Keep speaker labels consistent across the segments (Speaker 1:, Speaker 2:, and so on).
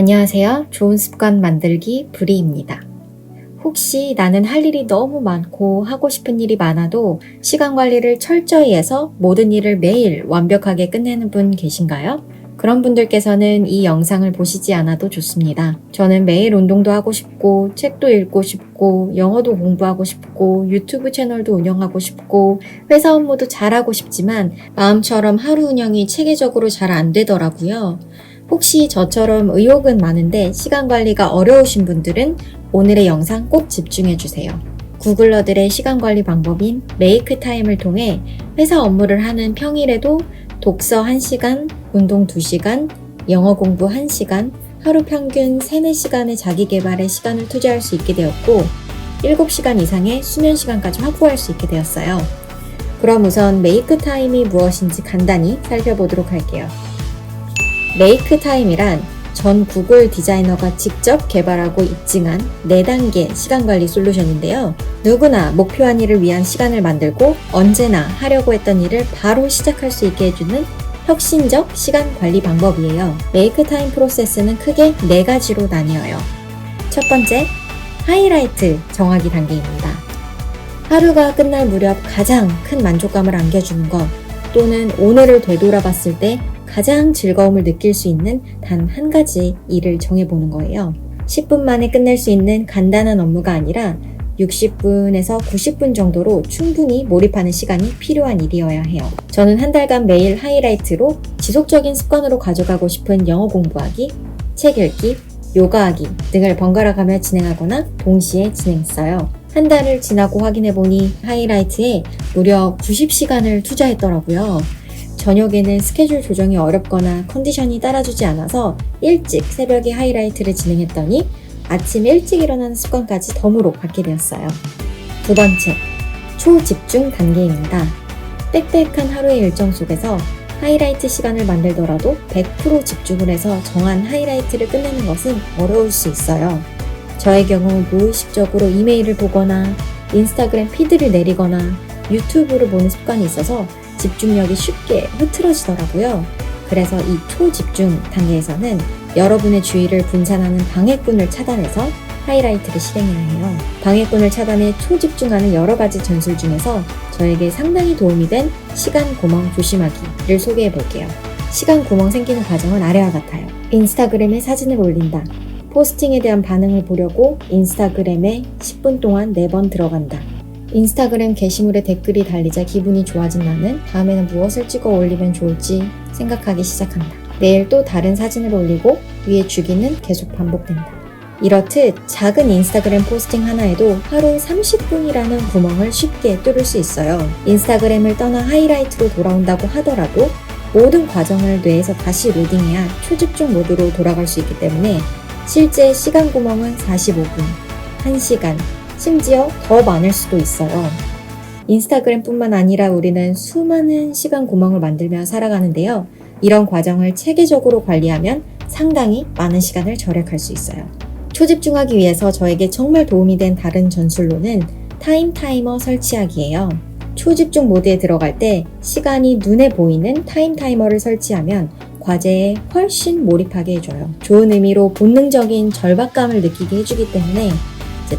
Speaker 1: 안녕하세요. 좋은 습관 만들기 브리입니다. 혹시 나는 할 일이 너무 많고 하고 싶은 일이 많아도 시간 관리를 철저히 해서 모든 일을 매일 완벽하게 끝내는 분 계신가요? 그런 분들께서는 이 영상을 보시지 않아도 좋습니다. 저는 매일 운동도 하고 싶고, 책도 읽고 싶고, 영어도 공부하고 싶고, 유튜브 채널도 운영하고 싶고, 회사 업무도 잘하고 싶지만 마음처럼 하루 운영이 체계적으로 잘 안 되더라고요. 혹시 저처럼 의욕은 많은데 시간 관리가 어려우신 분들은 오늘의 영상 꼭 집중해주세요. 구글러들의 시간 관리 방법인 메이크 타임을 통해 회사 업무를 하는 평일에도 독서 1시간, 운동 2시간, 영어 공부 1시간, 하루 평균 3-4시간의 자기 개발에 시간을 투자할 수 있게 되었고 7시간 이상의 수면 시간까지 확보할 수 있게 되었어요. 그럼 우선 메이크 타임이 무엇인지 간단히 살펴보도록 할게요. 메이크 타임이란 전 구글 디자이너가 직접 개발하고 입증한 4단계 시간관리 솔루션인데요. 누구나 목표한 일을 위한 시간을 만들고 언제나 하려고 했던 일을 바로 시작할 수 있게 해주는 혁신적 시간 관리 방법이에요. 메이크 타임 프로세스는 크게 4가지로 나뉘어요. 첫 번째, 하이라이트 정하기 단계입니다. 하루가 끝날 무렵 가장 큰 만족감을 안겨주는 것 또는 오늘을 되돌아봤을 때 가장 즐거움을 느낄 수 있는 단 한 가지 일을 정해보는 거예요. 10분 만에 끝낼 수 있는 간단한 업무가 아니라 60분에서 90분 정도로 충분히 몰입하는 시간이 필요한 일이어야 해요. 저는 한 달간 매일 하이라이트로 지속적인 습관으로 가져가고 싶은 영어 공부하기, 책 읽기, 요가하기 등을 번갈아 가며 진행하거나 동시에 진행했어요. 한 달을 지나고 확인해보니 하이라이트에 무려 90시간을 투자했더라고요. 저녁에는 스케줄 조정이 어렵거나 컨디션이 따라주지 않아서 일찍 새벽에 하이라이트를 진행했더니 아침 일찍 일어나는 습관까지 덤으로 갖게 되었어요. 두 번째, 초집중 단계입니다. 빽빽한 하루의 일정 속에서 하이라이트 시간을 만들더라도 100% 집중을 해서 정한 하이라이트를 끝내는 것은 어려울 수 있어요. 저의 경우 무의식적으로 이메일을 보거나 인스타그램 피드를 내리거나 유튜브를 보는 습관이 있어서 집중력이 쉽게 흐트러지더라고요. 그래서 이 초집중 단계에서는 여러분의 주의를 분산하는 방해꾼을 차단해서 하이라이트를 실행해야 해요. 방해꾼을 차단해 초집중하는 여러 가지 전술 중에서 저에게 상당히 도움이 된 시간 구멍 조심하기를 소개해 볼게요. 시간 구멍 생기는 과정은 아래와 같아요. 인스타그램에 사진을 올린다. 포스팅에 대한 반응을 보려고 인스타그램에 10분 동안 4번 들어간다. 인스타그램 게시물에 댓글이 달리자 기분이 좋아진 나는 다음에는 무엇을 찍어 올리면 좋을지 생각하기 시작한다. 내일 또 다른 사진을 올리고 위의 주기는 계속 반복된다. 이렇듯 작은 인스타그램 포스팅 하나에도 하루 30분이라는 구멍을 쉽게 뚫을 수 있어요. 인스타그램을 떠나 하이라이트로 돌아온다고 하더라도 모든 과정을 뇌에서 다시 로딩해야 초집중 모드로 돌아갈 수 있기 때문에 실제 시간 구멍은 45분, 1시간, 심지어 더 많을 수도 있어요. 인스타그램뿐만 아니라 우리는 수많은 시간 구멍을 만들며 살아가는데요. 이런 과정을 체계적으로 관리하면 상당히 많은 시간을 절약할 수 있어요. 초집중하기 위해서 저에게 정말 도움이 된 다른 전술로는 타임 타이머 설치하기예요. 초집중 모드에 들어갈 때 시간이 눈에 보이는 타임 타이머를 설치하면 과제에 훨씬 몰입하게 해줘요. 좋은 의미로 본능적인 절박감을 느끼게 해주기 때문에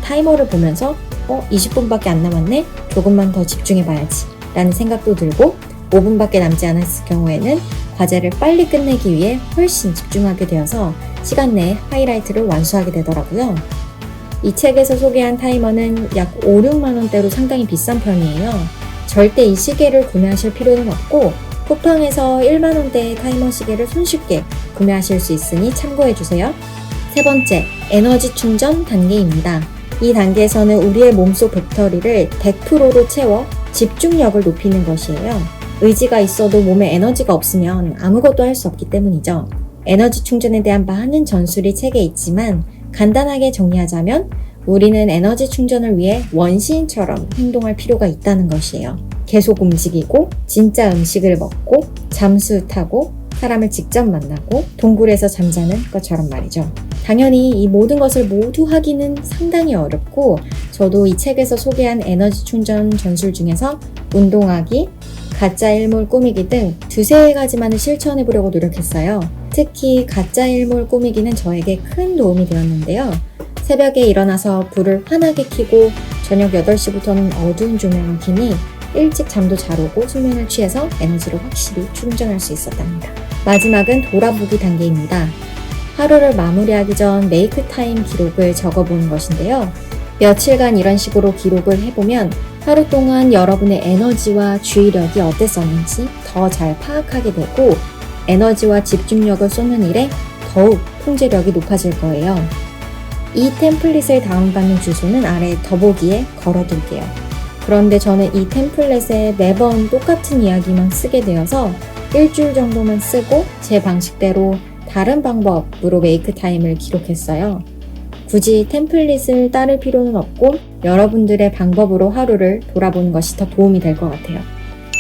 Speaker 1: 타이머를 보면서 20분밖에 안 남았네? 조금만 더 집중해봐야지 라는 생각도 들고 5분밖에 남지 않았을 경우에는 과제를 빨리 끝내기 위해 훨씬 집중하게 되어서 시간 내에 하이라이트를 완수하게 되더라고요. 이 책에서 소개한 타이머는 약 5-6만원대로 상당히 비싼 편이에요. 절대 이 시계를 구매하실 필요는 없고 쿠팡에서 1만원대의 타이머 시계를 손쉽게 구매하실 수 있으니 참고해주세요. 세 번째, 에너지 충전 단계입니다. 이 단계에서는 우리의 몸속 배터리를 100%로 채워 집중력을 높이는 것이에요. 의지가 있어도 몸에 에너지가 없으면 아무것도 할 수 없기 때문이죠. 에너지 충전에 대한 많은 전술이 책에 있지만 간단하게 정리하자면 우리는 에너지 충전을 위해 원시인처럼 행동할 필요가 있다는 것이에요. 계속 움직이고 진짜 음식을 먹고 잠수 타고 사람을 직접 만나고 동굴에서 잠자는 것처럼 말이죠. 당연히 이 모든 것을 모두 하기는 상당히 어렵고 저도 이 책에서 소개한 에너지 충전 전술 중에서 운동하기, 가짜 일몰 꾸미기 등 두세 가지만을 실천해보려고 노력했어요. 특히 가짜 일몰 꾸미기는 저에게 큰 도움이 되었는데요. 새벽에 일어나서 불을 환하게 켜고 저녁 8시부터는 어두운 조명을 켜니 일찍 잠도 잘 오고 수면을 취해서 에너지를 확실히 충전할 수 있었답니다. 마지막은 돌아보기 단계입니다. 하루를 마무리하기 전 메이크 타임 기록을 적어보는 것인데요. 며칠간 이런 식으로 기록을 해보면 하루 동안 여러분의 에너지와 주의력이 어땠었는지 더 잘 파악하게 되고 에너지와 집중력을 쏟는 일에 더욱 통제력이 높아질 거예요. 이 템플릿을 다운받는 주소는 아래 더보기에 걸어둘게요. 그런데 저는 이 템플릿에 매번 똑같은 이야기만 쓰게 되어서 일주일 정도만 쓰고 제 방식대로 다른 방법으로 메이크 타임을 기록했어요. 굳이 템플릿을 따를 필요는 없고 여러분들의 방법으로 하루를 돌아보는 것이 더 도움이 될 것 같아요.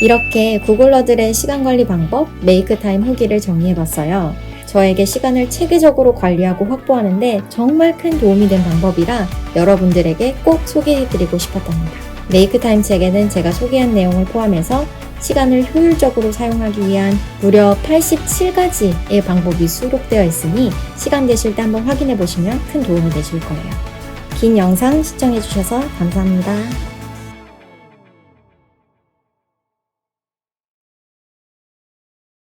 Speaker 1: 이렇게 구글러들의 시간관리 방법, 메이크 타임 후기를 정리해봤어요. 저에게 시간을 체계적으로 관리하고 확보하는데 정말 큰 도움이 된 방법이라 여러분들에게 꼭 소개해드리고 싶었답니다. 메이크 타임 책에는 제가 소개한 내용을 포함해서 시간을 효율적으로 사용하기 위한 무려 87가지의 방법이 수록되어 있으니 시간 되실 때 한번 확인해 보시면 큰 도움이 되실 거예요. 긴 영상 시청해 주셔서 감사합니다.